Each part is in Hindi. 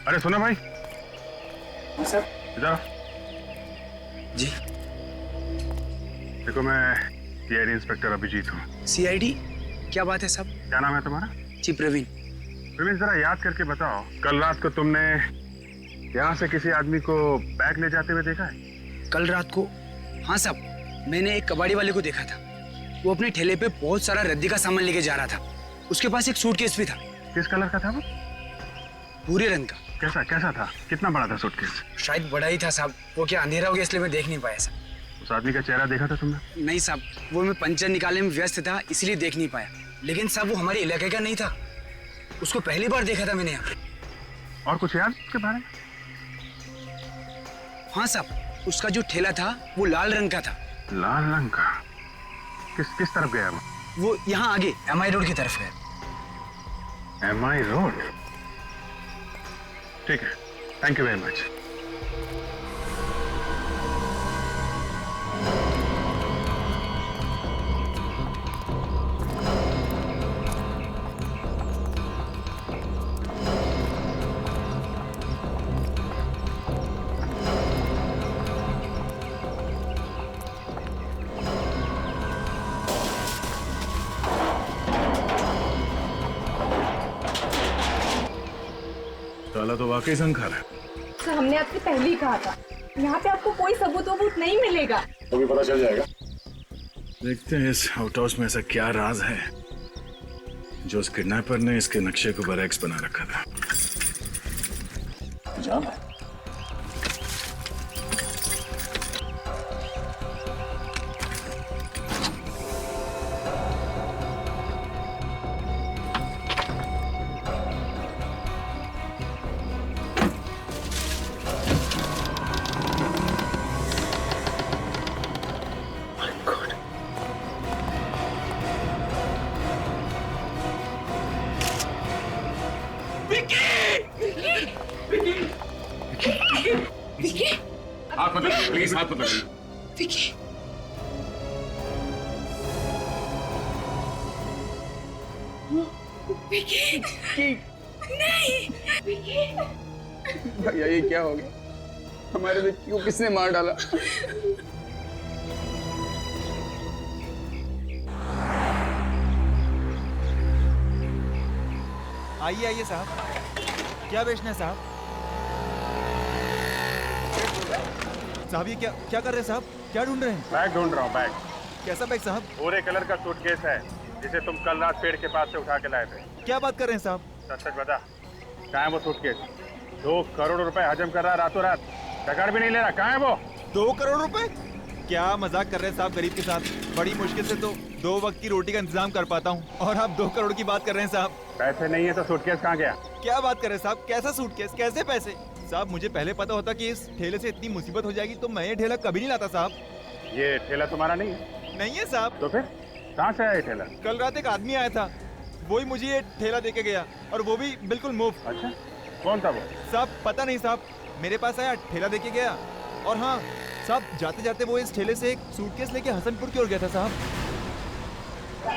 अरे सुनो भाई। सर। इधर जी। देखो मैं सीआईडी इंस्पेक्टर अभिजीत हूँ। सीआईडी? क्या बात है साहब? क्या नाम है तुम्हारा? जी प्रवीण। प्रवीण जरा याद करके बताओ, कल रात को तुमने यहाँ से किसी आदमी को बैग ले जाते हुए देखा है? कल रात को? हाँ साहब, मैंने एक कबाड़ी वाले को देखा था। वो अपने ठेले पे बहुत सारा रद्दी का सामान लेके जा रहा था। उसके पास एक सूटकेस भी था। किस कलर का था वो? भूरे रंग का। कैसा कैसा था? कितना बड़ा था सूटकेस? शायद बड़ा ही था साहब। वो क्या अंधेरा हो गया इसलिए मैं देख नहीं पाया साहब। उस आदमी का चेहरा देखा था तुमने? नहीं साहब, वो मैं पंचर निकालने में व्यस्त था इसलिए देख नहीं पाया। लेकिन साहब वो हमारे इलाके का नहीं था। उसको पहली बार देखा था मैंने यहाँ। और कुछ याद उसके बारे में? हाँ साहब, उसका जो ठेला था वो लाल रंग का था। लाल रंग का? किस तरफ गया वो यहाँ आगे एमआई रोड की तरफ गया। MI road? ठीक है, थैंक यू वेरी मच। साला तो वाकई संखार है। सर हमने आपसे पहले ही कहा था, यहाँ पे आपको कोई सबूत नहीं मिलेगा। तो भी पता चल जाएगा। देखते हैं इस आउट हाउस में ऐसा क्या राज है जो उस किडनैपर ने इसके नक्शे को बरैक्स बना रखा था। जाम है। हाथ मत लगाइए प्लीज, हाथ मत लगाइए। विकी, विकी, नहीं, विकी। भैया ये क्या हो गया? हमारे विक्की को किसने मार डाला? आइए आइए साहब, क्या बेचना है साहब? साहब ये क्या क्या कर रहे हैं साहब? क्या ढूंढ रहे हैं? बैग ढूंढ रहा हूँ। बैग? कैसा बैग साहब? भूरे कलर का सूटकेस है जिसे तुम कल रात पेड़ के पास से उठा के लाए थे। क्या बात कर रहे हैं साहब? सच सच बता, कहाँ है वो सूटकेस? 2 करोड़ रुपए हजम कर रहा रातों रात, टकर भी नहीं ले रहा। कहाँ है वो? 2 करोड़ रुपए? क्या मजाक कर रहे हैं साहब गरीब के साथ? बड़ी मुश्किल से तो 2 वक्त की रोटी का इंतजाम कर पाता हूँ और आप 2 करोड़ की बात कर रहे हैं साहब। पैसे नहीं है तो सूटकेस कहाँ गया? क्या बात कर रहे हैं साहब? कैसा सूटकेस, कैसे पैसे? साहब मुझे पहले पता होता कि इस ठेले से इतनी मुसीबत हो जाएगी तो मैं ये ठेला कभी नहीं लाता साहब। ये ठेला तुम्हारा नहीं है? नहीं है साहब। तो फिर कहाँ से आया ये ठेला? कल रात एक आदमी आया था, वही मुझे ये ठेला दे के गया और वो भी बिल्कुल मुफ्त। अच्छा, कौन था वो? साहब पता नहीं साहब, मेरे पास आया, ठेला दे के गया और हाँ साहब जाते जाते वो इस ठेले से एक सूटकेस लेके हसनपुर की ओर गया था साहब।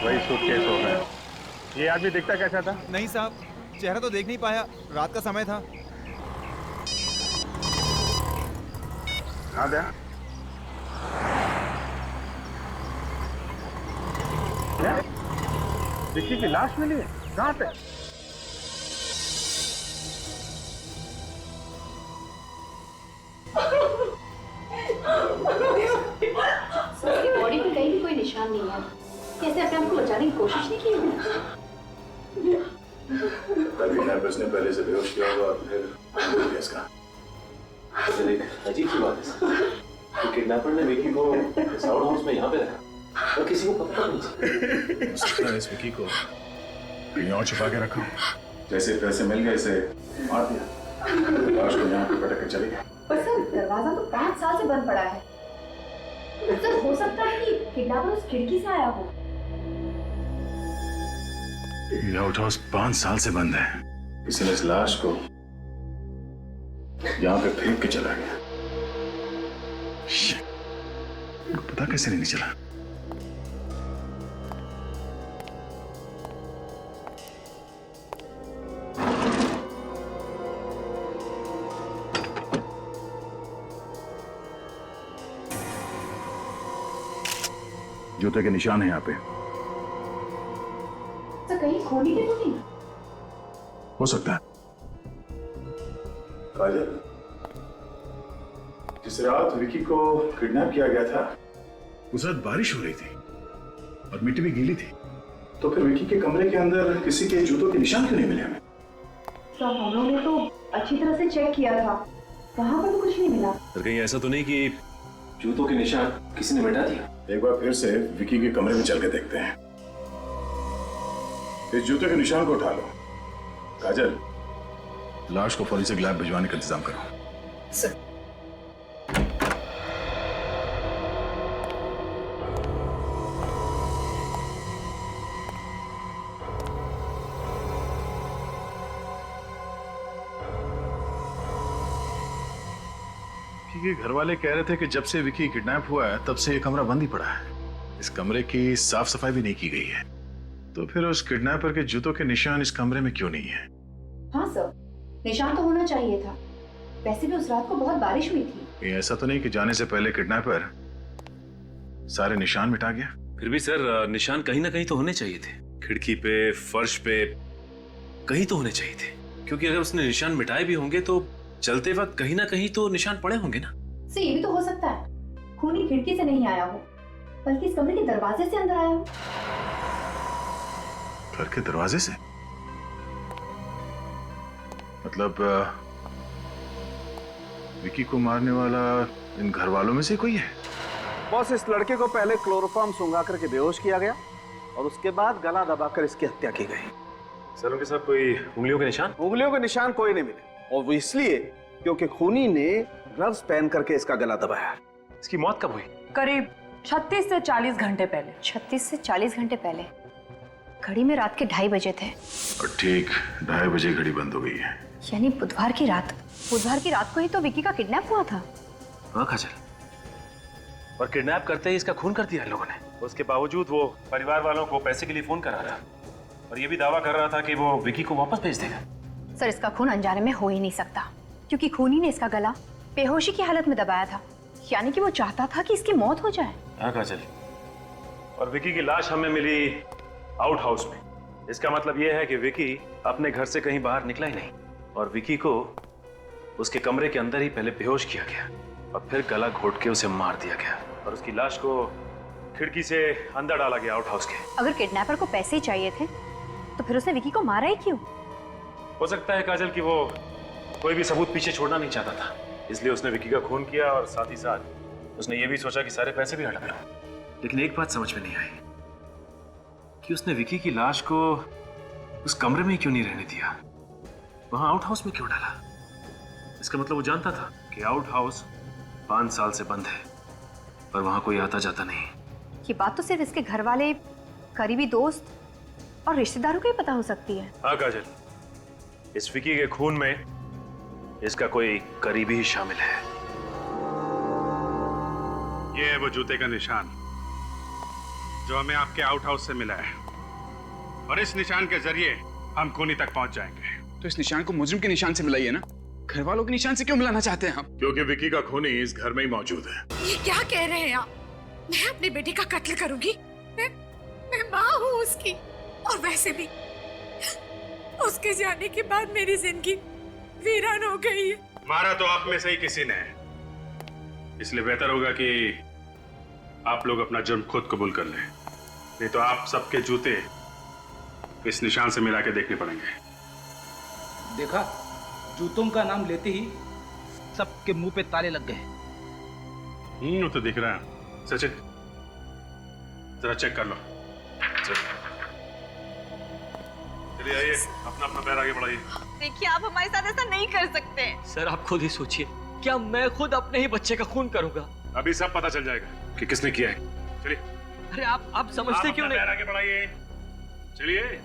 वही सूटकेस हो गया। ये आदमी दिखता कैसा था? नहीं साहब, चेहरा तो देख नहीं पाया, रात का समय था। हाँ दया, क्या विक्की की लाश मिली है? कहाँ पे? उसकी बॉडी पे कहीं भी कोई निशान नहीं है। कैसे अपने आप को बचाने की कोशिश नहीं की? तभी नर्वस ने पहले से बेहोश किया होगा और फिर इसका। एक अजीब सी बात है, किडनैपर ने विकी को इस आउट हाउस में यहाँ पे रखा और किसी को पता नहीं चला। हो सकता है इस विकी को कहीं और छुपा के रखा हूँ। जैसे पैसे मिल गए इसे मार दिया, लाश को यहाँ पे पटक के चले गए। पर सर दरवाजा तो 5 साल से बंद पड़ा है। सर हो सकता है कि किडनैपर उस खिड़की से आया हो। ये आउट हाउस 5 साल से बंद है। किसी ने इस लाश को यहाँ पे फेंक के चला गया। पता कैसे नहीं चला? जूते के निशान हैं यहाँ पे। सर कहीं खूनी के तो नहीं? हो सकता है। काजल, जिस रात विकी को किडनैप किया गया था उस रात बारिश हो रही थी और मिट्टी भी गीली थी, तो फिर विकी के कमरे के अंदर किसी के जूतों के निशान क्यों नहीं मिले हमें? सर हम लोगों ने तो अच्छी तरह से चेक किया था, वहां पर तो कुछ नहीं मिला। पर कहीं ऐसा तो नहीं कि जूतों के निशान किसी ने मिटा दिया? एक बार फिर से विकी के कमरे में चल के देखते हैं। इस जूते के निशान को उठा लो। काजल, लाश को फौरी से लैब भिजवाने का इंतजाम करो। सर। क्योंकि घर वाले कह रहे थे कि जब से विकी किडनैप हुआ है तब से ये कमरा बंद ही पड़ा है। इस कमरे की साफ सफाई भी नहीं की गई है, तो फिर उस किडनैपर के जूतों के निशान इस कमरे में क्यों नहीं है? हाँ सर, निशान तो होना चाहिए था। वैसे भी उस रात को बहुत बारिश हुई थी। ये ऐसा तो नहीं कि जाने से पहले किडनैपर सारे निशान मिटा गया? फिर भी सर निशान कहीं ना कहीं तो होने चाहिए थे, खिड़की पे, फर्श पे, कहीं तो होने चाहिए थे। क्योंकि अगर उसने निशान मिटाए भी होंगे तो चलते वक्त कहीं ना कहीं तो निशान पड़े होंगे ना। सर ये भी तो हो सकता है खूनी खिड़की से नहीं आया हो, बल्कि इस कमरे के दरवाजे से अंदर आया हो। घर के दरवाजे से? मतलब विकी को मारने वाला इन घर वालों में से कोई है? बॉस, इस लड़के को पहले क्लोरोफॉर्म सुंघा करके बेहोश किया गया और उसके बाद गला दबाकर इसकी हत्या की गई। सर उनके साथ कोई उंगलियों के निशान? उंगलियों के निशान कोई नहीं मिले, और वो इसलिए क्योंकि खूनी ने ग्लव्स पहन करके इसका गला दबाया। इसकी मौत कब हुई? करीब 36 से 40 घंटे पहले। 36 से 40 घंटे पहले। घड़ी में रात के 2:30 बजे थे। और ठीक 2:30 बजे घड़ी बंद हो गई है। यानी बुधवार की रात। बुधवार की रात को ही तो विकी का किडनैप हुआ था। हाँ काजल, और किडनैप करते ही इसका खून कर दिया लोगों ने। उसके बावजूद वो परिवार वालों को पैसे के लिए फोन कर रहा था और ये भी दावा कर रहा था कि वो विकी को वापस भेज देगा। सर इसका खून अनजाने में हो ही नहीं सकता, क्योंकि खूनी ने इसका गला बेहोशी की हालत में दबाया था। यानी कि वो चाहता था कि इसकी मौत हो जाए। हाँ काजल, और विकी की लाश हमें मिली आउट हाउस में। इसका मतलब ये है कि विकी अपने घर से कहीं बाहर निकला ही नहीं और विकी को उसके कमरे के अंदर ही पहले बेहोश किया गया और फिर गला घोट के उसे मार दिया गया और उसकी लाश को खिड़की से अंदर डाला गया आउट हाउस के। अगर किडनैपर को पैसे ही चाहिए थे तो फिर उसने विकी को मारा ही क्यों? हो सकता है काजल कि वो कोई भी सबूत पीछे छोड़ना नहीं चाहता था, इसलिए उसने विकी का खून किया और साथ ही साथ उसने ये भी सोचा कि सारे पैसे भी हड़प लो। लेकिन एक बात समझ में नहीं आई कि उसने विकी की लाश को उस कमरे में ही क्यों नहीं रहने दिया, वहां आउट हाउस में क्यों डाला? इसका मतलब वो जानता था कि आउट हाउस 5 साल से बंद है पर वहां कोई आता जाता नहीं। ये बात तो सिर्फ इसके घर वाले, करीबी दोस्त और रिश्तेदारों को ही पता हो सकती है। हाँ काजल, इस विकी के खून में इसका कोई करीबी ही शामिल है। ये है वो जूते का निशान जो हमें आपके आउट हाउस से मिला है और इस निशान के जरिए हम खूनी तक पहुंच जाएंगे। तो इस निशान को मुजरिम के निशान से मिलाइए ना, घर वालों के निशान से क्यों मिलाना चाहते हैं आप? क्योंकि विकी का खूनी इस घर में ही मौजूद है। ये क्या कह रहे हैं आप? मैं अपने बेटे का कत्ल करूंगी? मैं माँ हूँ उसकी, और वैसे भी उसके जाने के बाद मेरी जिंदगी वीरान हो गई है। मारा तो आप में से ही किसी ने, इसलिए बेहतर होगा कि आप लोग अपना जुर्म खुद कबूल कर लें, नहीं तो आप सबके जूते इस निशान से मिला के देखने पड़ेंगे। देखा, जूतों का नाम लेते ही सबके मुंह पे ताले लग गए। वो तो दिख रहा है। सचिन जरा चेक कर लो। चलिए आइए, अपना अपना पैर आगे बढ़ाइए। देखिए आप हमारे साथ ऐसा नहीं कर सकते। सर आप खुद ही सोचिए, क्या मैं खुद अपने ही बच्चे का खून करूंगा? अभी सब पता चल जाएगा कि किसने किया है। चलिए। अरे आप समझते क्यों नहीं? पैर आगे बढ़ाइए। चलिए।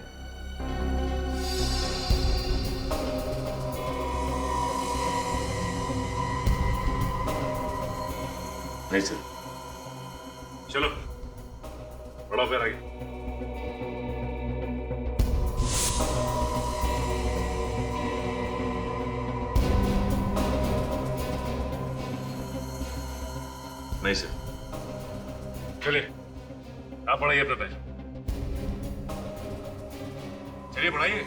नहीं सर। चलो बड़ा पैर आगे। नहीं सर। चलिए आप बढ़ाइए अपना पैर, चलिए बढ़ाइए।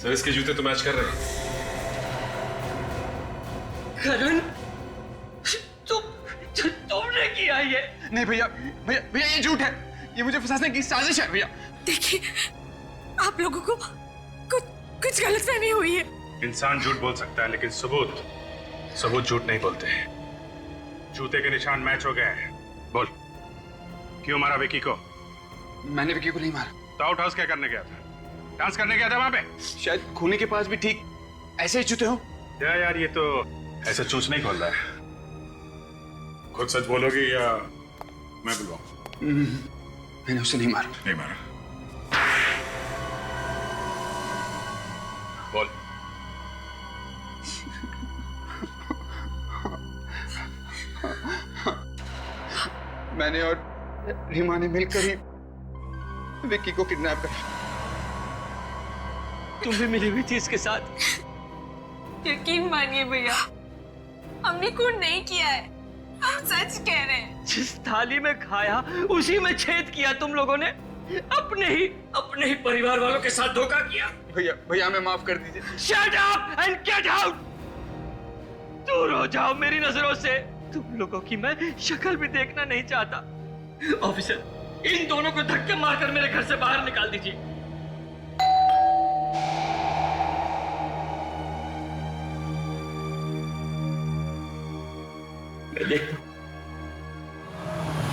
सर इसके जूते तो मैच कर रहे हैं। करण, तुमने किया ये? नहीं भैया, भैया भैया ये झूठ है, ये मुझे फंसाने की साजिश है भैया। देखिए, आप लोगों को कुछ गलतफहमी हुई है। इंसान झूठ बोल सकता है लेकिन सबूत झूठ नहीं बोलते हैं। जूते के निशान मैच हो गए हैं। बोल, क्यों मारा विकी को? मैंने विकी को नहीं मारा। तो आउट हाउस क्या करने गया था? डांस करने गया था वहां पे? शायद खूनी के पास भी ठीक ऐसे ही जूते हो। यार ये तो ऐसे चूच नहीं खोल रहा है। खुद सच बोलोगे या मैं बुलवाऊं? मैंने उसे नहीं मारा। नहीं मारा? बोल। मैंने और रीमा ने मिलकर ही विक्की को किडनैप करा। तुम भी मिली हुई थी इसके साथ? यकीन मानिए भैया, हमने खून नहीं किया है, हम सच कह रहे हैं। जिस थाली में खाया उसी में छेद किया तुम लोगों ने। अपने ही परिवार वालों के साथ धोखा किया। भैया हमें माफ कर दीजिए। Shut up and get out! दूर हो जाओ मेरी नजरों से। तुम लोगों की मैं शक्ल भी देखना नहीं चाहता। ऑफिसर, इन दोनों को धक्के मारकर मेरे घर से बाहर निकाल दीजिए। मैं देखता हूं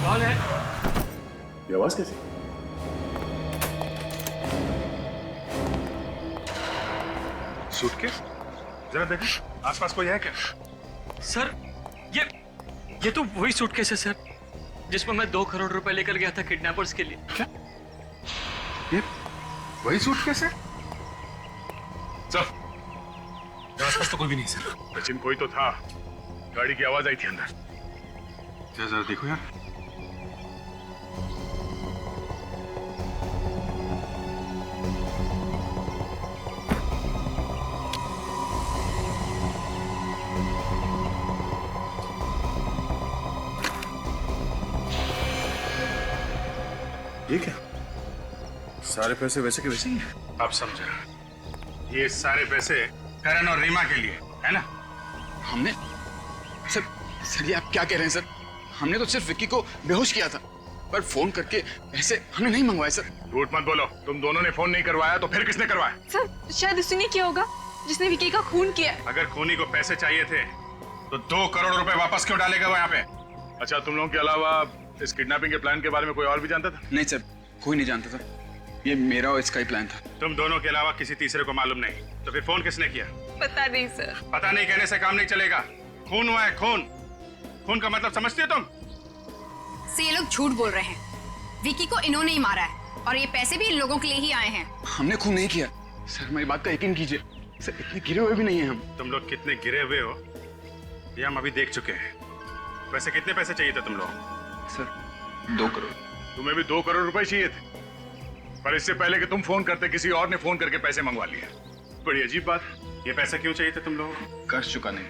कौन है। ये आवाज कैसी? सूटकेस? जरा देखो आसपास कोई है क्या? सर, ये तो वही सूटकेस है सर, जिसमें मैं 2 करोड़ रुपए लेकर गया था किडनैपर्स के लिए। क्या? ये वही सूटकेस है? चल, आसपास तो कोई भी नहीं सर। सचिन कोई तो था, गाड़ी की आवाज आई थी अंदर। जरा देखो यार। ये क्या? सारे पैसे वैसे के वैसे ही हैं। अब समझा, ये सारे पैसे करण और रीमा के लिए है ना? हमने सर ये आप क्या कह रहे हैं सर? हमने तो सिर्फ विक्की को बेहोश किया था, पर फोन करके पैसे हमने नहीं मंगवाए सर। झूठ मत बोलो, तुम दोनों ने फोन नहीं करवाया तो फिर किसने करवाया? सर शायद उसी ने किया होगा जिसने विकी का खून किया। अगर खूनी को पैसे चाहिए थे तो 2 करोड़ रुपए वापस क्यों डालेगा वो यहाँ पे? अच्छा, तुम लोगों के अलावा इस किडनैपिंग के प्लान के बारे में कोई और भी जानता था? नहीं सर, कोई नहीं जानता था। ये मेरा और इसका ही प्लान था। तुम दोनों के अलावा किसी तीसरे को मालूम नहीं, तो फिर फोन किसने किया? पता नहीं सर। पता नहीं कहने से काम नहीं चलेगा। खून हुआ है, खून। खून का मतलब समझती हो तुम? से ये लोग झूठ बोल रहे हैं। विकी को इन्होंने ही मारा है और ये पैसे भी इन लोगों के लिए ही आए हैं। हमने खून नहीं किया सर, हमारी बात का यकीन कीजिए सर, इतने गिरे हुए भी नहीं हैं हम। तुम लोग कितने गिरे हुए हो ये हम अभी देख चुके हैं। वैसे कितने पैसे चाहिए थे तुम लोग? सर 2 करोड़। तुम्हें भी 2 करोड़ रुपए चाहिए थे, पर इससे पहले कि तुम फोन करते किसी और ने फोन करके पैसे मंगवा लिए। बड़ी अजीब बात। ये पैसे क्यों चाहिए थे तुम लोगों को? कर्ज चुकाने।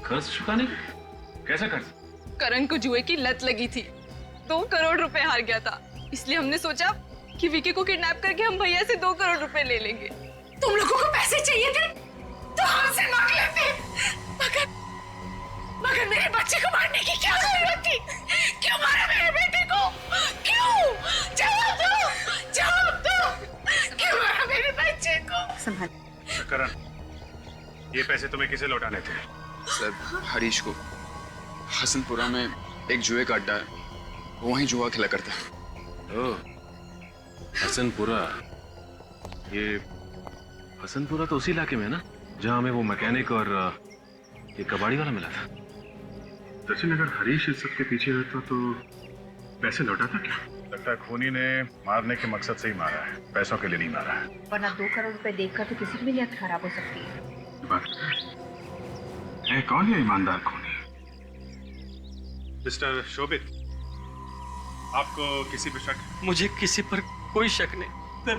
कर्ज चुकाने? कैसा कर्ज? करण को जुए की लत लगी थी, 2 करोड़ रुपए हार गया था, इसलिए हमने सोचा कि विकी को किडनैप करके हम भैया से 2 करोड़ रुपए ले लेंगे। तुम लोगों को पैसे चाहिए थे तो हमसे मांग लेते, मगर मेरे बच्चे को मारने की क्या जरूरत थी? क्यों मारा मेरे बेटे को? क्यों? जवाब दो। क्यों मारा मेरे बच्चे को? संभाल। करण, ये पैसे तुम्हें किसे लौटाने थे? सर हरीश को। हसनपुरा में एक जुए का अड्डा है, वो वहीं जुआ खेला करता है। ओह, हसनपुरा। ये हसनपुरा तो उसी इलाके में है ना जहाँ हमें वो मैकेनिक और ये कबाड़ी वाला मिला था। सचिन, अगर हरीश इस सब के पीछे रहता तो पैसे लौटाता क्या? लगता है खूनी ने मारने के मकसद से ही मारा है, पैसों के लिए नहीं मारा है। वरना 2 करोड़ रुपए देखकर तो किसी की भी नीयत खराब हो सकती है। बात है, कौन है ईमानदार खूनी? मिस्टर शोभित, आपको किसी पे शक? मुझे किसी पर कोई शक नहीं सर।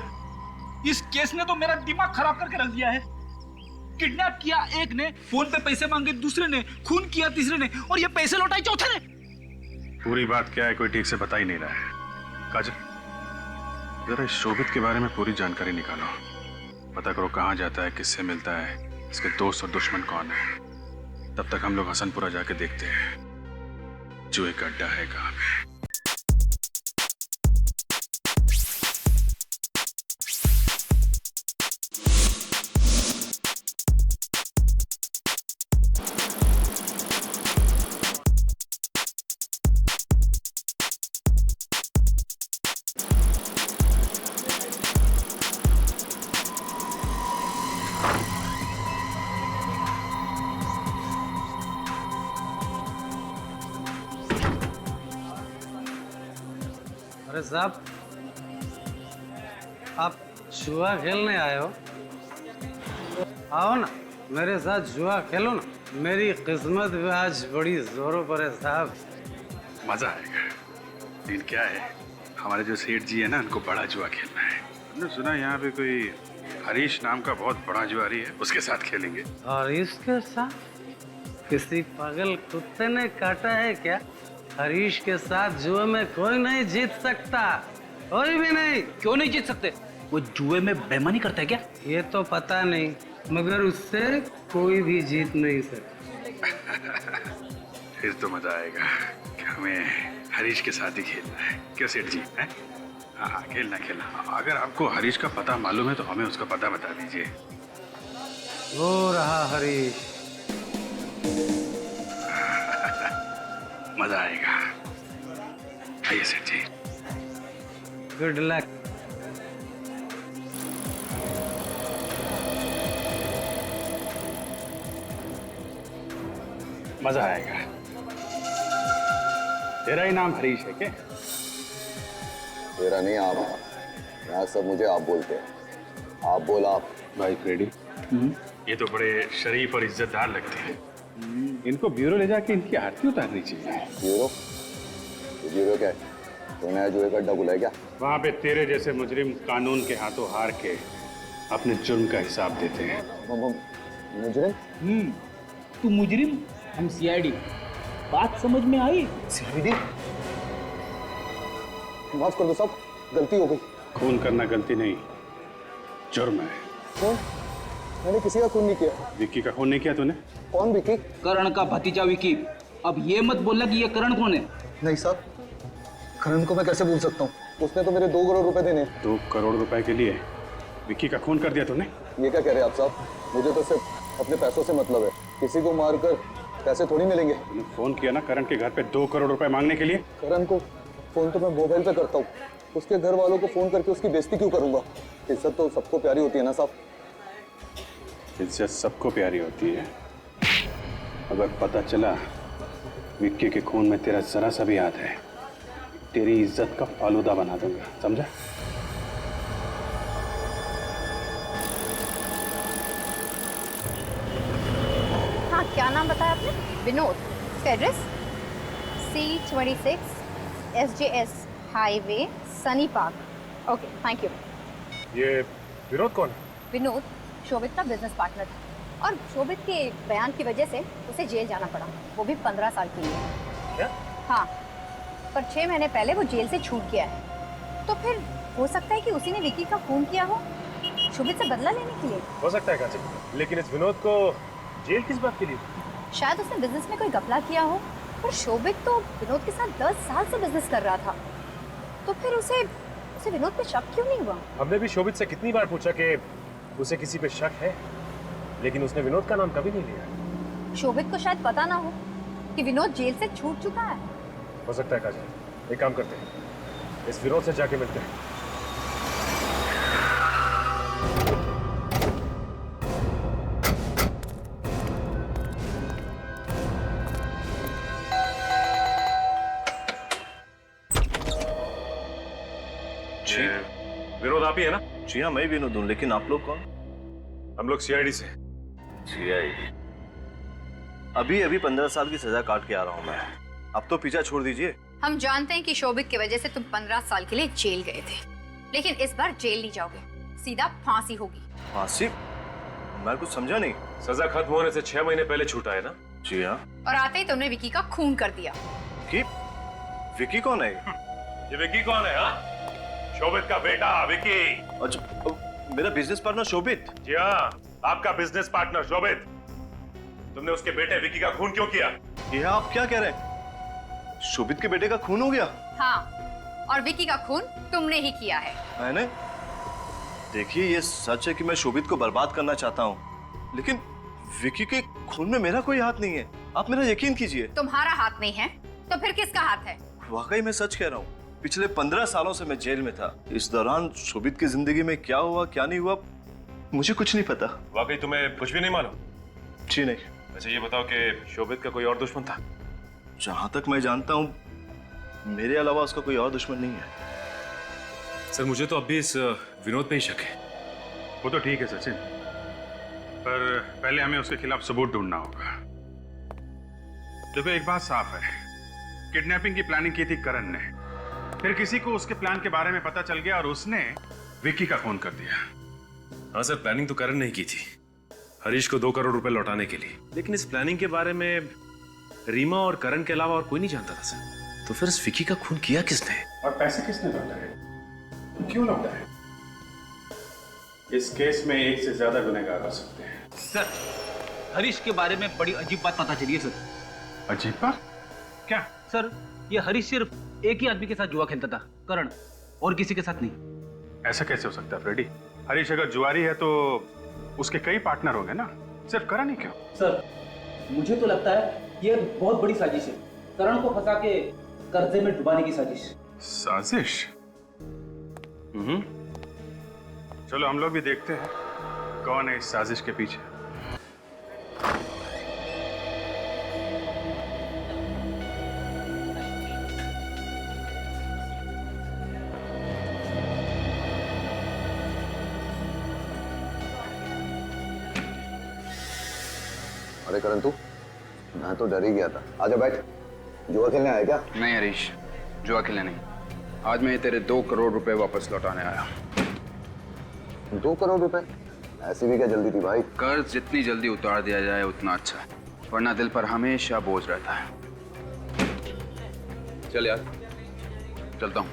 इस केस ने तो मेरा दिमाग खराब करके रख दिया है। किडनैप किया एक ने, फोन पे पैसे मांगे दूसरे ने, खून किया तीसरे ने, और ये पैसे लौटाए चौथे ने। पूरी बात क्या है कोई ठीक से बता ही नहीं रहा है। काजल, जरा इस शोभित के बारे में पूरी जानकारी निकालो। पता करो कहाँ जाता है, किससे मिलता है, इसके दोस्त और दुश्मन कौन है। तब तक हम लोग हसनपुरा जाके देखते हैं जुए का अड्डा है कहाँ पे। अरे साहब, आप जुआ खेलने आए हो? आओ ना, मेरे साथ जुआ खेलो ना। मेरी किस्मत भी आज बड़ी जोरों पर है साहब। मजा आएगा। लेकिन क्या है, हमारे जो सेठ जी है ना, उनको बड़ा जुआ खेलना है। हमने सुना यहाँ पे कोई हरीश नाम का बहुत बड़ा जुआरी है, उसके साथ खेलेंगे। और इसके साथ किसी पागल कुत्ते ने काटा है क्या? हरीश के साथ जुए में कोई नहीं जीत सकता, कोई भी नहीं। क्यों नहीं जीत सकते? वो जुए में बेईमानी करता है क्या? ये तो पता नहीं, मगर उससे कोई भी जीत नहीं सकता। फिर तो मजा आएगा कि हमें हरीश के साथ ही खेलना है। क्यों सेठ जी? हैं? हाँ, खेलना खेलना। अगर आपको हरीश का पता मालूम है तो हमें उसका पता बता दीजिए। वो रहा हरीश। मजा आएगा। आइए सेठ जी। Good luck. मजा आएगा। तेरा ही नाम हरीश है क्या? तेरा नहीं, आप। यहाँ सब मुझे आप बोलते हैं। आप बोल आप। भाई फ्रेडी, ये तो बड़े शरीफ और इज्जतदार लगते हैं। इनको ब्यूरो ले जाके इनकी आरती उतारनी चाहिए। ब्यूरो? ब्यूरो क्या है? तूने जुए का अड्डा बुलाया क्या? वहाँ पे तेरे जैसे मुजरिम कानून के हाथों हार के अपने जुर्म का हिसाब देते हैं। मुजरिम? तू मुजरिम, हम सीआईडी। बात समझ में आई? सीआईडी? माफ कर दो साहब, गलती हो गई। खून करना गलती नहीं, जुर्म है। कौन? मैंने किसी का खून नहीं किया। विक्की का खून नहीं किया तूने? कौन विक्की? करण का भतीजा विक्की। अब ये मत बोलना कि ये करण कौन है। नहीं साहब, करण को मैं कैसे भूल सकता हूँ? उसने तो मेरे 2 करोड़ रुपए देने। 2 करोड़ रुपए के लिए विक्की का खून कर दिया तूने? ये क्या कह रहे हैं आप साहब? मुझे तो सिर्फ अपने पैसों से मतलब है। किसी को मारकर पैसे थोड़ी मिलेंगे। तूने फोन किया ना करण के घर पे 2 करोड़ रुपए मांगने के लिए? करण को फोन तो मैं मोबाइल पे करता हूँ, उसके घर वालों को फोन करके उसकी बेइज्जती क्यों करूंगा? इज्जत तो सबको प्यारी होती है ना साहब। इज्जत सबको प्यारी होती है। अगर पता चला विक्की के खून में तेरा जरा सा भी हाथ है, तेरी इज्जत का फालूदा बना दूंगा, समझा? हाँ, क्या नाम बताया आपने? विनोद। इसका address C26 SJS highway, Sunny park. Okay, thank you. ये विनोद कौन है? विनोद शोभित का बिजनेस पार्टनर था और शोभित के बयान की वजह से उसे जेल जाना पड़ा, वो भी 15 साल के लिए। क्या? हाँ, पर 6 महीने पहले वो जेल से छूट गया है। तो फिर हो सकता है कि उसी ने विक्की का खून किया हो, शोभित से बदला लेने के लिए। हो सकता है काजल, लेकिन इस विनोद को जेल किस बात के लिए? शायद उसने बिजनेस में कोई घपला किया हो, पर शोभित तो विनोद के साथ 10 साल से बिजनेस कर रहा था, तो फिर उसे विनोद पे शक क्यों नहीं हुआ? हमने भी शोभित से कितनी बार पूछा कि उसे किसी पे शक है, लेकिन उसने विनोद का नाम कभी नहीं लिया। शोभित को शायद पता ना हो कि विनोद जेल से छूट चुका है। हो सकता है काजल, एक काम करते हैं, इस विनोद से जाके मिलते हैं। विनोद आप ही है ना? जी हाँ, मैं विनोद हूँ, लेकिन आप लोग कौन? हम लोग सीआईडी से। सीआईडी? अभी 15 साल की सजा काट के आ रहा हूँ मैं। अब तो पीछा छोड़ दीजिए। हम जानते हैं कि शोभित की वजह से तुम 15 साल के लिए जेल गए थे, लेकिन इस बार जेल नहीं जाओगे, सीधा फांसी होगी। फांसी? मैं कुछ समझा नहीं। सजा खत्म होने से 6 महीने पहले छूटा है ना? जी हाँ। और आते ही तुमने विकी का खून कर दिया। विकी कौन है? ये विकी कौन है? हाँ, शोभित का बेटा विकी। अच्छा, मेरा बिजनेस पार्टनर शोभित? जी हाँ, आपका बिजनेस पार्टनर शोभित। तुमने उसके बेटे विकी का खून क्यों किया? ये आप क्या कह रहे हैं? शोभित के बेटे का खून हो गया? हाँ, और विकी का खून तुमने ही किया है। मैंने? देखिए, ये सच है कि मैं शोभित को बर्बाद करना चाहता हूँ, लेकिन विकी के खून में मेरा कोई हाथ नहीं है। आप मेरा यकीन कीजिए। तुम्हारा हाथ नहीं है तो फिर किसका हाथ है? वाकई मैं सच कह रहा हूँ। पिछले 15 सालों से मैं जेल में था। इस दौरान शोभित की जिंदगी में क्या हुआ क्या नहीं हुआ मुझे कुछ नहीं पता। वाकई तुम्हें कुछ भी नहीं मालूम? जी नहीं। अच्छा ये बताओ कि शोभित का कोई और दुश्मन था? जहां तक मैं जानता हूँ मेरे अलावा उसका कोई और दुश्मन नहीं है। सर मुझे तो अब भी इस विनोद पे ही शक है। वो तो ठीक है सचिन, पर पहले हमें उसके खिलाफ सबूत ढूंढना होगा। देखो एक बात साफ है, किडनैपिंग की प्लानिंग की थी करण ने, फिर किसी को उसके प्लान के बारे में पता चल गया और उसने विक्की का खून कर दिया। हाँ सर, प्लानिंग तो करण ने की थी हरीश को 2 करोड़ रुपए लौटाने के लिए, लेकिन इस प्लानिंग के बारे में रीमा और करण के अलावा और कोई नहीं जानता था सर। तो फिर इस विक्की का खून किया किसने? और पैसे किसने लौटाए? क्यों लौटाए? इस केस में एक से ज्यादा गुनहगार हो सकते हैं। सर, हरीश के बारे में बड़ी अजीब बात पता चली है सर। अजीब बात? क्या? सर, ये हरीश सिर्फ एक ही आदमी के साथ जुआ खेलता था, करण, और किसी के साथ नहीं। ऐसा कैसे हो सकता है फ्रेडी? हरीश अगर जुआरी है तो उसके कई पार्टनर होंगे ना, सिर्फ करण ही क्यों? सर, मुझे तो लगता है ये बहुत बड़ी साजिश है, करण को फंसा के कर्जे में डुबाने की साजिश। साजिश? चलो हम लोग भी देखते हैं कौन है इस साजिश के पीछे। अरे करण तू, मैं तो डर ही गया था। आजा बैठ। जुआ खेलने आया क्या? नहीं हरीश, जुआ खेलने नहीं। आज मैं तेरे 2 करोड़ रुपए वापस लौटाने आया। 2 करोड़ रुपए? ऐसी भी क्या जल्दी थी भाई? कर्ज जितनी जल्दी उतार दिया जाए उतना अच्छा है, वरना दिल पर हमेशा बोझ रहता है। चल यार, चलता हूँ।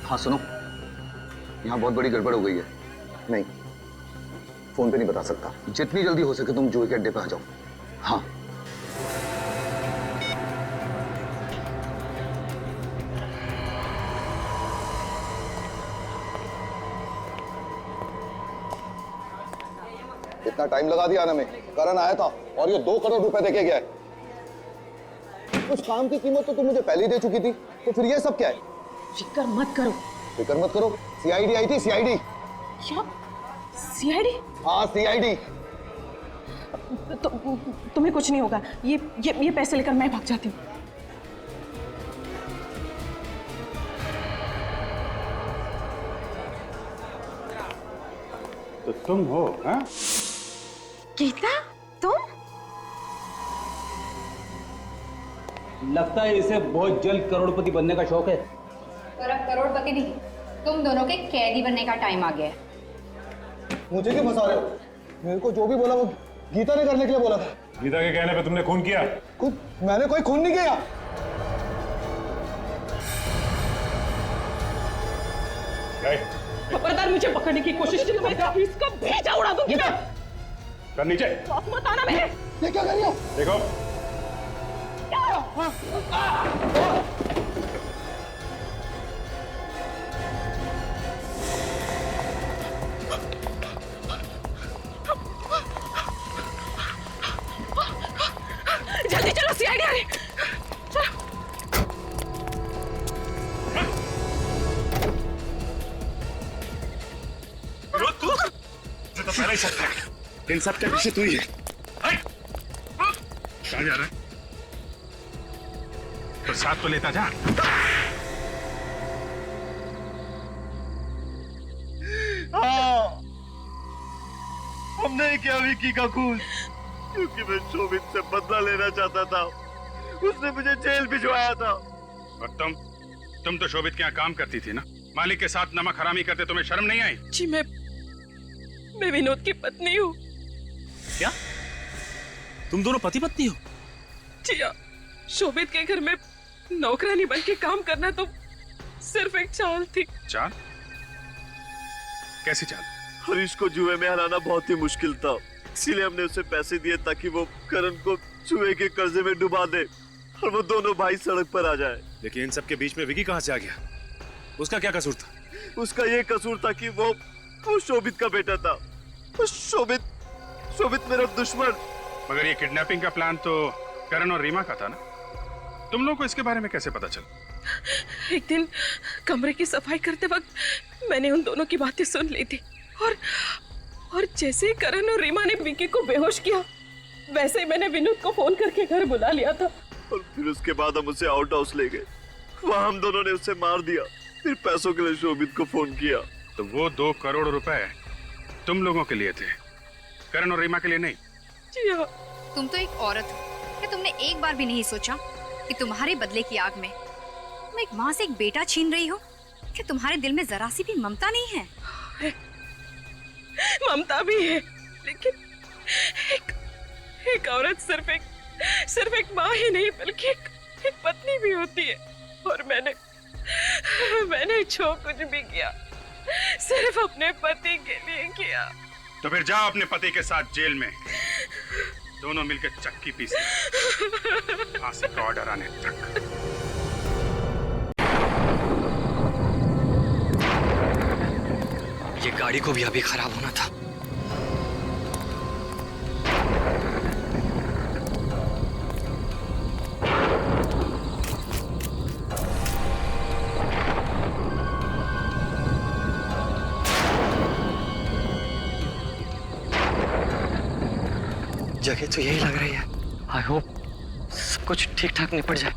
हाँ सुनो, यहाँ बहुत बड़ी गड़बड़ हो गई है। नहीं, फोन पे नहीं बता सकता। जितनी जल्दी हो सके तुम जुए के अड्डे पे आ जाओ। हाँ। इतना टाइम लगा दिया आने में। करण आया था और ये 2 करोड़ रुपए देके गया है। उस काम की कीमत तो तुम मुझे पहले ही दे चुकी थी, तो फिर ये सब क्या है? फिक्र मत करो। फिक्र मत करो? सीआईडी आई थी, सीआईडी। क्या? सीआईडी? हाँ सीआईडी। तो तुम्हें कुछ नहीं होगा। ये पैसे लेकर मैं भाग जाती हूँ। तो तुम हो? हाँ? गीता, तुम? लगता है इसे बहुत जल्द करोड़पति बनने का शौक है। और अब करोड़पति नहीं, तुम दोनों के कैदी बनने का टाइम आ गया है। मुझे क्यों फंसा रहे हो? मेरे को जो भी बोला वो गीता ने करने के लिए बोला था। गीता के कहने पे तुमने खून किया? मैंने कोई खून नहीं किया। खबरदार मुझे पकड़ने की कोशिश की तो मैं इसका भेजा उड़ा दूंगी। कर नीचे। मत आना मेरे। ये क्या कर रही हो? देखो। जल्दी चलो, सीआईडी आ रही। तो पहले ही सकता है। इन सब के पीछे तू ही है। कहाँ जा रहा है? तो साथ तो लेता जा। हाँ, हमने किया विक्की का खून। क्योंकि मैं शोभित से बदला लेना चाहता था। उसने मुझे जेल भिजवाया था। और तुम तो शोभित के यहाँ काम करती थी ना? मालिक के साथ नमक हरामी करते तुम्हें शर्म नहीं आई? जी मैं विनोद की पत्नी हूँ। क्या तुम दोनों पति पत्नी हो? जी हाँ, शोभित के घर में नौकरानी बन के काम करना तो सिर्फ एक चाल थी। चाल? कैसी चाल? हरीश को जुए में हराना बहुत ही मुश्किल था, इसीलिए हमने उसे पैसे दिए ताकि वो करण को जुए के कर्जे में डुबा दे और वो दोनों भाई सड़क पर आ जाए। लेकिन इन सब के बीच में विकी कहाँ से आ गया? उसका क्या कसूर था? उसका ये कसूर था कि वो शोभित का बेटा था। शोभित मेरा दुश्मन। मगर ये किडनैपिंग का प्लान तो करण और रीमा का था ना? तुम लोगों को इसके बारे में कैसे पता चला? एक दिन कमरे की सफाई करते वक्त मैंने उन दोनों की बातें सुन ली थी और जैसे ही करण और रीमा ने विकी को बेहोश किया, वैसे ही मैंने विनोद को फोन करके घर बुला लिया था। और फिर उसके बाद हम उसे आउट हाउस ले गए। वहां हम दोनों ने उसे मार दिया। फिर पैसों के लिए शोभित को फोन किया। तो वो 2 करोड़ रुपए तुम लोगों के लिए थे, करण और रीमा के लिए नहीं? जी हाँ। तुम तो एक औरत हो, क्या तुमने एक बार भी नहीं सोचा कि तुम्हारे बदले की आग में तुम एक माँ से एक बेटा छीन रही हो? क्या तुम्हारे दिल में जरा सी भी ममता नहीं है? ममता भी है, लेकिन एक औरत सिर्फ एक माँ ही नहीं बल्कि एक पत्नी भी होती है। और मैंने जो कुछ भी किया सिर्फ अपने पति के लिए किया। तो फिर जाओ अपने पति के साथ जेल में, दोनों मिलकर चक्की पीसना, फांसी का ऑर्डर आने तक। ये गाड़ी को भी अभी खराब होना था। जगह तो यही लग रही है। आई होप सब कुछ ठीक ठाक निपट जाए।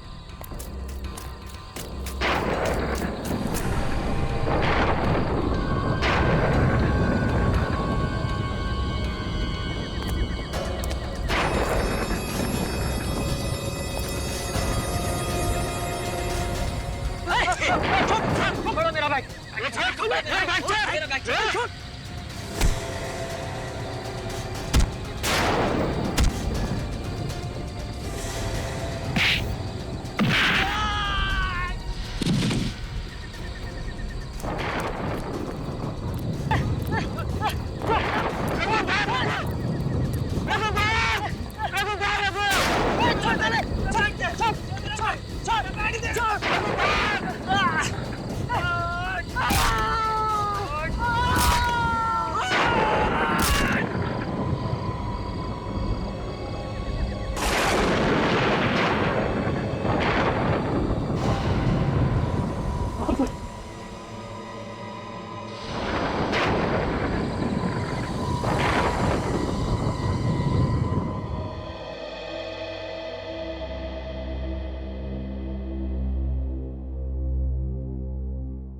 मेरा बैग।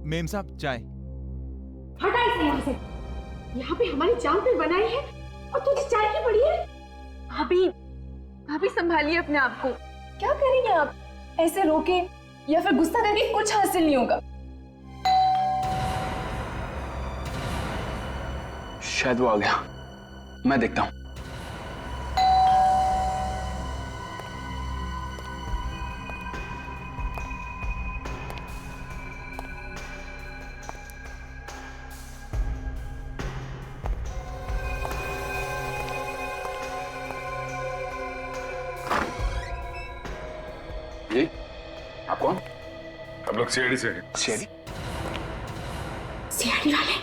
मेम साहब चाय। हटा इसे यहाँ से। यहाँ पे हमारी जान पे बनाई है और तुझे चाय की पड़ी है। भाभी संभालिए अपने आप को। क्या करेंगे आप? ऐसे रोके या फिर गुस्सा करके कुछ हासिल नहीं होगा। शायद वो आ गया, मैं देखता हूं। जी, आप कौन? हम लोग सीआईडी से हैं। सीआईडी? सीआईडी वाले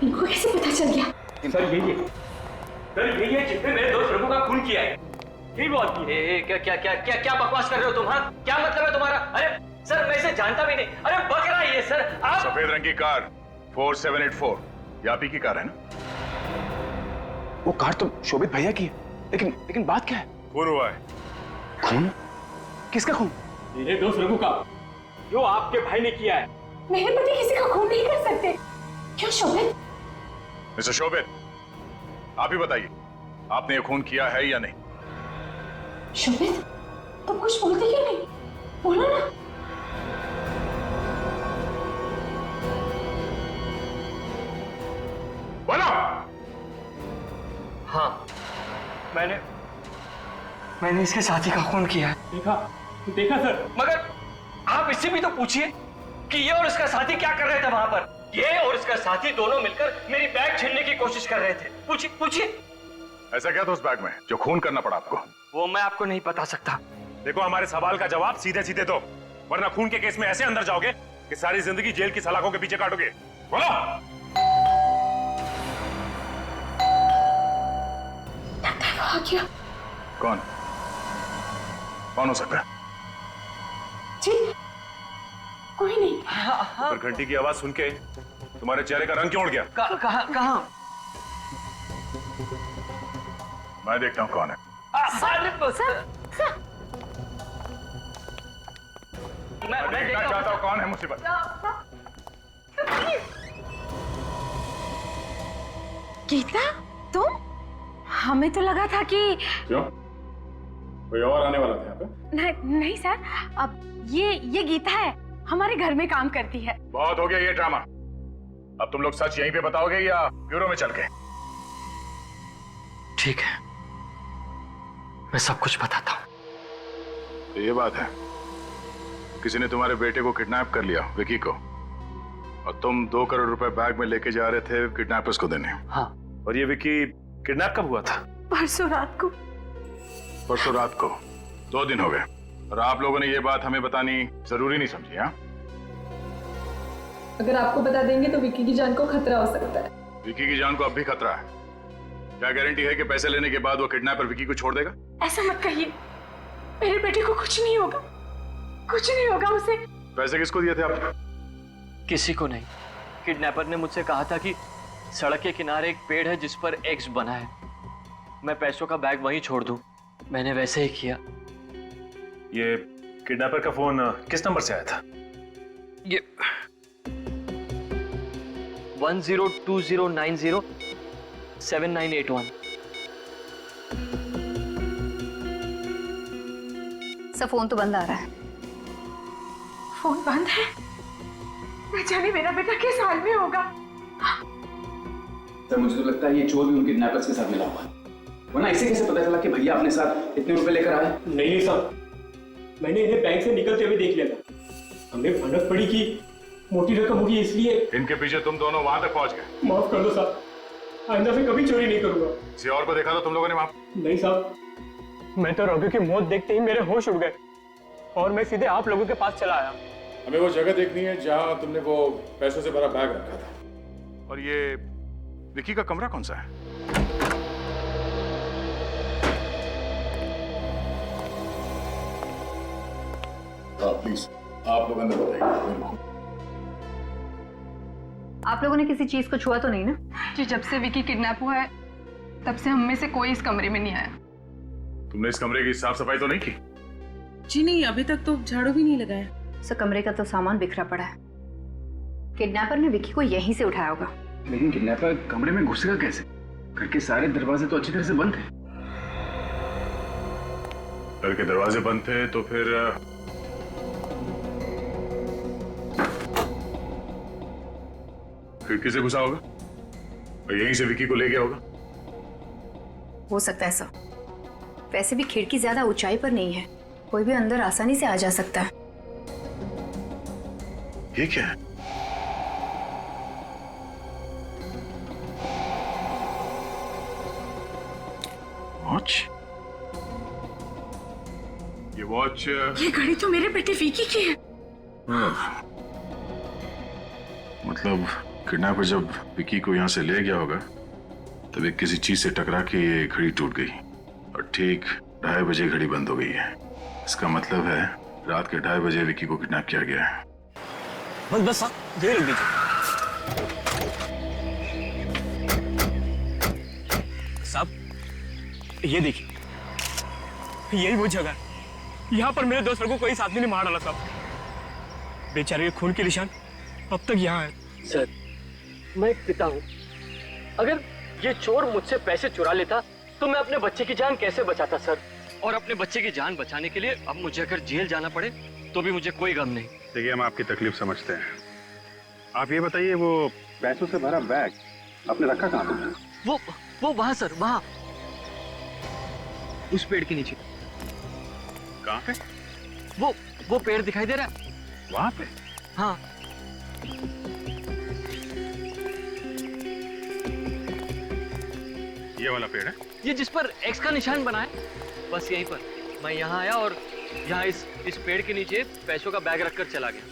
इनको कैसे पता चल गया? सर यही है जिसने मेरे दोस्त रघु का खून किया है। यही वो आदमी है। क्या बकवास कर रहे हो तुम? हाँ, क्या मतलब है तुम्हारा? अरे सर मैं इसे जानता भी नहीं। अरे बकरा ही है सर। आप सफेद रंग की कार 4784 यापी की कार है ना? वो कार तो शोभित भैया की है, लेकिन बात क्या है? खून हुआ है। खून? किसका खून? मेरे दोस्त रघु का, जो आपके भाई ने किया है। मेरे पति किसी का खून नहीं कर सकते। क्यों शोभित? मिस्टर शोभित, आप ही बताइए, आपने ये खून किया है या नहीं? शोभित, तुम कुछ बोलते क्यों नहीं? बोलो ना। बोलो। हाँ, मैंने इसके साथी का खून किया है। देखा सर। मगर आप इससे भी तो पूछिए कि ये और इसका साथी क्या कर रहे थे वहां पर। ये और इसका साथी दोनों मिलकर मेरी बैग छीनने की कोशिश कर रहे थे। पूछिए। ऐसा क्या था उस बैग में जो खून करना पड़ा आपको? वो मैं आपको नहीं बता सकता। देखो, हमारे सवाल का जवाब सीधे सीधे दो, वरना खून के केस में ऐसे अंदर जाओगे कि सारी जिंदगी जेल की सलाखों के पीछे काटोगे। बोलो। क्या? कौन हो सकता है? जी, कोई नहीं। पर घंटी की आवाज सुन के तुम्हारे चेहरे का रंग क्यों उड़ गया? कहाँ? मैं देखता हूँ कौन है। मैं देखना चाहता हूँ कौन है मुसीबत। गीता, तुम? हमें तो लगा था कि क्यों? कोई और आने वाला था यहाँ पे? नहीं सर, अब ये गीता है, हमारे घर में काम करती है। बहुत हो गया ये ड्रामा। अब तुम लोग सच यहीं पे बताओगे या ब्यूरो में चल के? ठीक है, मैं सब कुछ बताता हूँ। तो ये बात है, किसी ने तुम्हारे बेटे को किडनैप कर लिया, विकी को, और तुम 2 करोड़ रुपए बैग में लेके जा रहे थे किडनैपर्स को देने। हाँ। और ये विकी किडनैप कब हुआ था? परसों रात को। 2 दिन हो गए, और आप लोगों ने ये बात हमें बतानी जरूरी नहीं समझी? हाँ, अगर आपको बता देंगे तो विकी की जान को खतरा हो सकता है। विकी की जान को अब भी खतरा है। क्या गारंटी है कि पैसे लेने के बाद वो किडनैपर विकी को छोड़ देगा? ऐसा मत कहिए, मेरे बेटे को कुछ नहीं होगा, कुछ नहीं होगा उसे। पैसे किसको दिए थे आप? किसी को नहीं। किडनैपर ने मुझसे कहा था कि सड़क के किनारे एक पेड़ है जिस पर एक्स बना है, मैं पैसों का बैग वहीं छोड़ दूं। मैंने वैसे ही किया। ये किडनैपर का फोन किस नंबर से आया था? ये 1020907981। सब फोन तो बंद आ रहा है। फोन बंद है? न जाने मेरा बेटा किस हाल में होगा। सर, मुझे तो लगता है ये चोर भी उन किडनैपर्स के साथ मिला हुआ है, वरना इसे कैसे पता चला कि भैया अपने साथ इतने रुपए लेकर आए? नहीं साहब, मैंने इन्हें बैंक से निकलते हुए देख लिया था। हमें भनक पड़ी कि मोटी रकम होगी, इसलिए इनके पीछे तुम दोनों वहां तक पहुंच गए। माफ कर दो साहब, आइंदा से कभी चोरी नहीं करूंगा। किसी और को देखा था तुम लोगों ने वहां? नहीं साहब, मैं तो रघु की मौत देखते ही मेरे होश उड़ गए और मैं सीधे आप लोगों के पास चला आया। हमें वो जगह देखनी है जहां तुमने वो पैसों से भरा बैग रखा था। और ये विकी का कमरा कौन सा है? प्लीज आप लोग अंदर बताइए। आप लोगों ने किसी चीज को छुआ तो नहीं ना? जी, जब से विकी किडनैप हुआ है तब से हम में से कोई इस कमरे में नहीं आया। तुमने इस कमरे की साफ सफाई तो नहीं की? जी नहीं, अभी तक तो झाड़ू भी नहीं लगाया। सो कमरे का तो सामान बिखरा पड़ा है। किडनैपर ने विकी को यहीं से उठाया होगा। लेकिन किडनैपर कमरे में घुसेगा कैसे? घर के सारे दरवाजे तो अच्छी तरह से बंद थे। घर के दरवाजे बंद थे तो फिर खिड़की से घुसा होगा और यहीं से विकी को ले गया होगा। हो सकता है सर, वैसे भी खिड़की ज्यादा ऊंचाई पर नहीं है, कोई भी अंदर आसानी से आ जा सकता है। ये क्या है? वॉच? ये वॉच? ये घड़ी तो मेरे बेटे विकी की है। मतलब किडनैपर जब विकी को यहाँ से ले गया होगा तब एक किसी चीज से टकरा के ये घड़ी टूट गई और ठीक 2:30 बजे घड़ी बंद हो गई है। इसका मतलब है रात के 2:30 बजे विकी को किडनैप किया गया है। बस देर लग दीजिए साहब, ये देखिए, यही वो जगह है। यहाँ पर मेरे 2 लड़कों को इस आदमी ने मार डाला साहब। बेचारे के खून के निशान अब तक यहाँ है। सर, मैं एक पिता हूँ। अगर ये चोर मुझसे पैसे चुरा लेता तो मैं अपने बच्चे की जान कैसे बचाता सर? और अपने बच्चे की जान बचाने के लिए अब मुझे अगर जेल जाना पड़े तो भी मुझे कोई गम नहीं। देखिए, हम आपकी तकलीफ समझते हैं। आप ये बताइए, वो पैसों से भरा बैग आपने रखा कहाँ पे? वो वहां सर, वहां उस पेड़ के नीचे। कहाँ पे? वो पेड़ दिखाई दे रहा है वहां पे? हाँ। ये वाला पेड़ है? ये जिस पर एक्स का निशान बना है, बस यहीं पर। मैं यहाँ आया और यहाँ इस पेड़ के नीचे पैसों का बैग रखकर चला गया।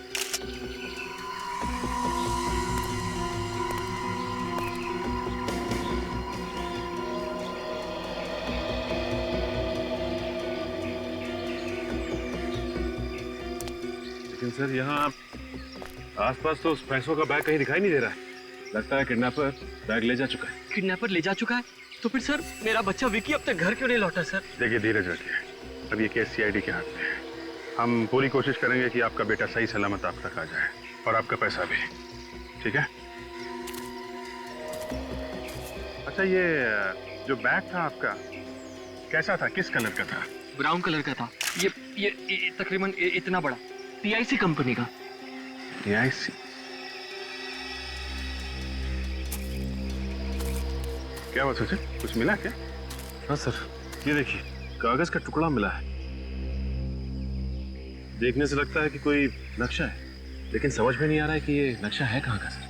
लेकिन सर, यहाँ आसपास तो उस पैसों का बैग कहीं दिखाई नहीं दे रहा है। लगता है किडनैपर बैग ले जा चुका है। किडनैपर ले जा चुका है? तो फिर सर मेरा बच्चा विकी अब तक घर क्यों नहीं लौटा सर? देखिए, धीरज रखिए। अब ये केस सीआईडी के हाथ में है। हम पूरी कोशिश करेंगे कि आपका बेटा सही सलामत आप तक आ जाए, और आपका पैसा भी। ठीक है? अच्छा, ये जो बैग था आपका, कैसा था? किस कलर का था? ब्राउन कलर का था। ये तकरीबन इतना बड़ा, PIC कंपनी का। PIC? क्या बात है? कुछ मिला क्या? हाँ सर, ये देखिए, कागज का टुकड़ा मिला है। देखने से लगता है कि कोई नक्शा है, लेकिन समझ में नहीं आ रहा है कि ये नक्शा है कहाँ का सर।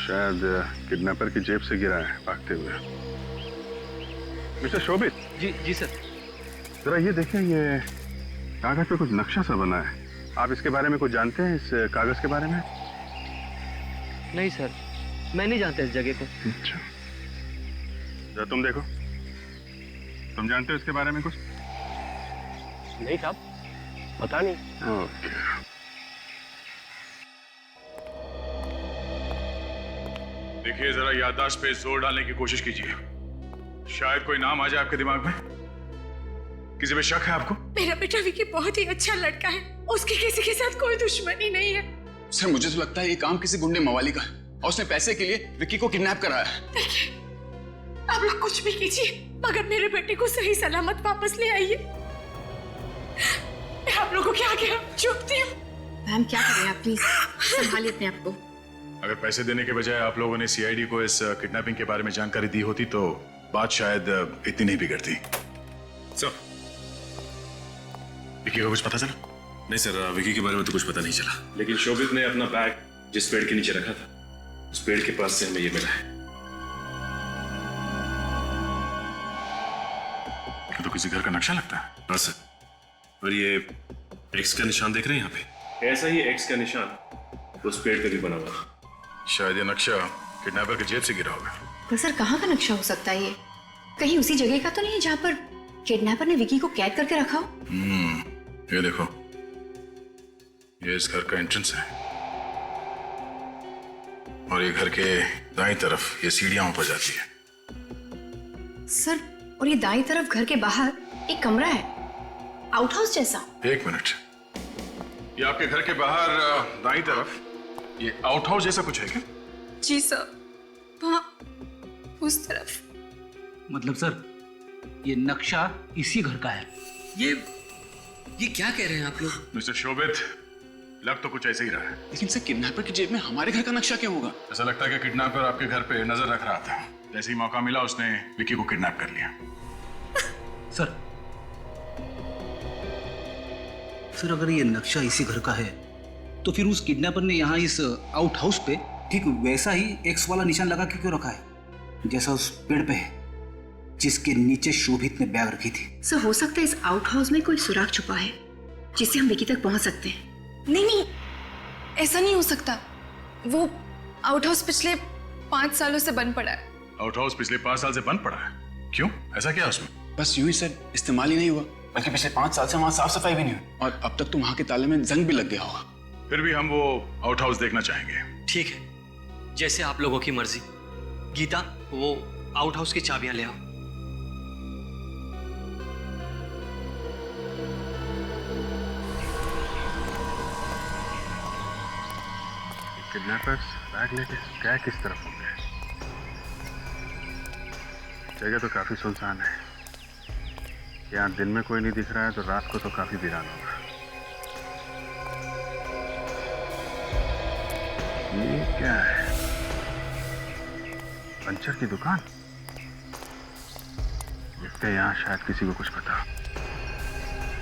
शायद किडनैपर की जेब से गिरा है भागते हुए। मिस्टर शोभित। जी सर। जरा ये देखिए, ये कागज पे कुछ नक्शा सा बना है। आप इसके बारे में कुछ जानते हैं, इस कागज के बारे में? नहीं सर, मैं नहीं जानता इस जगह को। अच्छा, जरा तुम देखो, तुम जानते हो इसके बारे में कुछ? नहीं साहब, पता नहीं। ओके। देखिए, जरा याददाश्त पे जोर डालने की कोशिश कीजिए। शायद कोई नाम आ जाए आपके दिमाग में। किसी पे शक है आपको? मेरा बेटा विकी बहुत ही अच्छा लड़का है, उसकी किसी के साथ कोई दुश्मनी नहीं है। सर, मुझे तो लगता है ये काम किसी गुंडे मवाली का है, और उसने पैसे के लिए विक्की को किडनैप कराया है। देखिए, आप लोग कुछ भी कीजिए, मगर मेरे बेटे को सही सलामत वापस ले आइए। मैं आप लोगों के आगे झुकती हूँ। मैम, क्या करें आप? प्लीज संभालिए अपने आप को। अगर पैसे देने के बजाय आप लोगों ने सीआईडी को इस किडनैपिंग के बारे में जानकारी दी होती तो बात शायद इतनी नहीं बिगड़ती। सर, विकी को कुछ पता चला? नहीं सर, विकी के बारे में तो कुछ पता नहीं चला, लेकिन शोभित ने अपना बैग जिस पेड़ के नीचे रखा था, उस पेड़ के पास से हमें ये मिला है। क्या तो किसी घर का नक्शा लगता है? हाँ सर, और ये एक्स का निशान देख रहे हैं यहाँ पे? ऐसा ही एक्स का निशान उस पेड़ पे भी बना हुआ। शायद ये नक्शा किडनैपर की जेब से गिरा होगा। पर सर, कहाँ का नक्शा हो सकता है ये? कहीं उसी जगह का तो नहीं जहाँ पर किडनैपर ने विकी को कैद करके रखा हो? ये देखो, ये इस घर का एंट्रेंस है, और ये घर के दाईं तरफ ये सीढ़ियां ऊपर जाती है। सर, और ये दाईं तरफ घर के बाहर एक कमरा है, आउट हाउस जैसा। एक मिनट, ये आपके घर के बाहर दाईं तरफ ये आउट हाउस जैसा कुछ है क्या? जी सर, वहाँ उस तरफ। मतलब सर, ये नक्शा इसी घर का है। ये क्या कह रहे हैं आप लोग? मिस्टर शोभित, लग तो कुछ ऐसे ही रहा है। लेकिन सर, किडनैपर की जेब में हमारे घर का नक्शा क्यों होगा? ऐसा लगता है कि किडनैपर आपके घर पे नजर रख रहा था। जैसे ही मौका मिला उसने विकी को किडनैप कर लिया। सर, अगर ये नक्शा इसी घर का है तो फिर उस किडनैपर ने यहाँ इस आउट हाउस पे ठीक वैसा ही एक्स वाला निशान लगा के क्यों रखा है, जैसा उस पेड़ पे है जिसके नीचे शोभित ने बैग रखी थी? सर, हो सकता है इस आउट हाउस में कोई सुराग छुपा है जिससे हम विकी तक पहुंच सकते हैं। नहीं, ऐसा नहीं हो सकता। वो आउट हाउस पिछले 5 सालों से बंद पड़ा है। आउट हाउस पिछले 5 साल से बंद पड़ा है? क्यों, ऐसा क्या उसमें? बस यूं ही सर, इस्तेमाल ही नहीं हुआ, बल्कि पिछले 5 साल से वहाँ साफ सफाई भी नहीं हुई, और अब तक तो वहाँ के ताले में जंग भी लग गया होगा। फिर भी हम वो आउट हाउस देखना चाहेंगे। ठीक है, जैसे आप लोगों की मर्जी। गीता, वो आउट हाउस की चाबियां ले आओ। किडनैपर्स बैग लेके क्या किस तरफ होंगे? जगह तो काफी सुनसान है। यहाँ दिन में कोई नहीं दिख रहा है तो रात को तो काफी वीरान होगा। ये क्या है? पंचर की दुकान। इसके यहाँ शायद किसी को कुछ पता हो।